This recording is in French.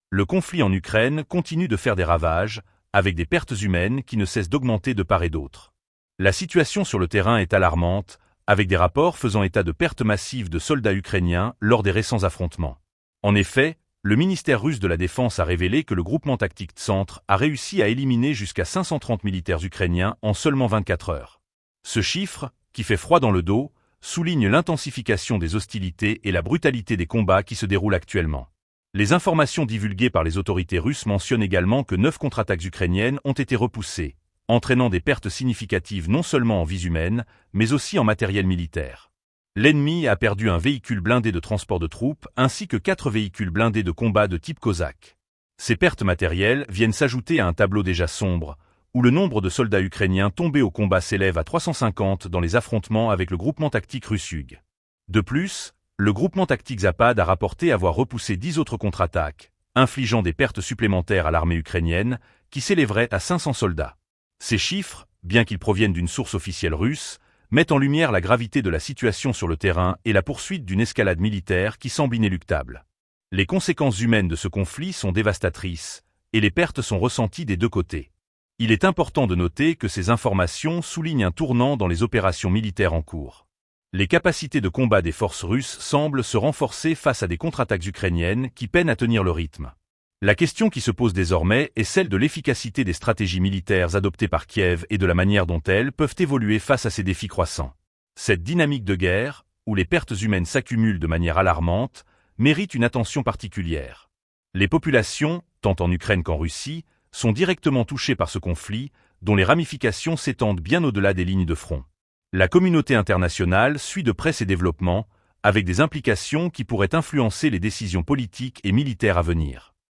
Le conflit en Ukraine continue de faire des ravages, avec des pertes humaines qui ne cessent d'augmenter de part et d'autre. La situation sur le terrain est alarmante, avec des rapports faisant état de pertes massives de soldats ukrainiens lors des récents affrontements. En effet, le ministère russe de la Défense a révélé que le groupement tactique Tsentr a réussi à éliminer jusqu'à 530 militaires ukrainiens en seulement 24 heures. Ce chiffre, qui fait froid dans le dos, souligne l'intensification des hostilités et la brutalité des combats qui se déroulent actuellement. Les informations divulguées par les autorités russes mentionnent également que 9 contre-attaques ukrainiennes ont été repoussées, entraînant des pertes significatives non seulement en vies humaines, mais aussi en matériel militaire. L'ennemi a perdu un véhicule blindé de transport de troupes ainsi que 4 véhicules blindés de combat de type Kozak. Ces pertes matérielles viennent s'ajouter à un tableau déjà sombre, où le nombre de soldats ukrainiens tombés au combat s'élève à 350 dans les affrontements avec le groupement tactique Russug. De plus, le groupement tactique Zapad a rapporté avoir repoussé 10 autres contre-attaques, infligeant des pertes supplémentaires à l'armée ukrainienne, qui s'élèverait à 500 soldats. Ces chiffres, bien qu'ils proviennent d'une source officielle russe, mettent en lumière la gravité de la situation sur le terrain et la poursuite d'une escalade militaire qui semble inéluctable. Les conséquences humaines de ce conflit sont dévastatrices, et les pertes sont ressenties des deux côtés. Il est important de noter que ces informations soulignent un tournant dans les opérations militaires en cours. Les capacités de combat des forces russes semblent se renforcer face à des contre-attaques ukrainiennes qui peinent à tenir le rythme. La question qui se pose désormais est celle de l'efficacité des stratégies militaires adoptées par Kiev et de la manière dont elles peuvent évoluer face à ces défis croissants. Cette dynamique de guerre, où les pertes humaines s'accumulent de manière alarmante, mérite une attention particulière. Les populations, tant en Ukraine qu'en Russie, sont directement touchées par ce conflit, dont les ramifications s'étendent bien au-delà des lignes de front. La communauté internationale suit de près ces développements, avec des implications qui pourraient influencer les décisions politiques et militaires à venir.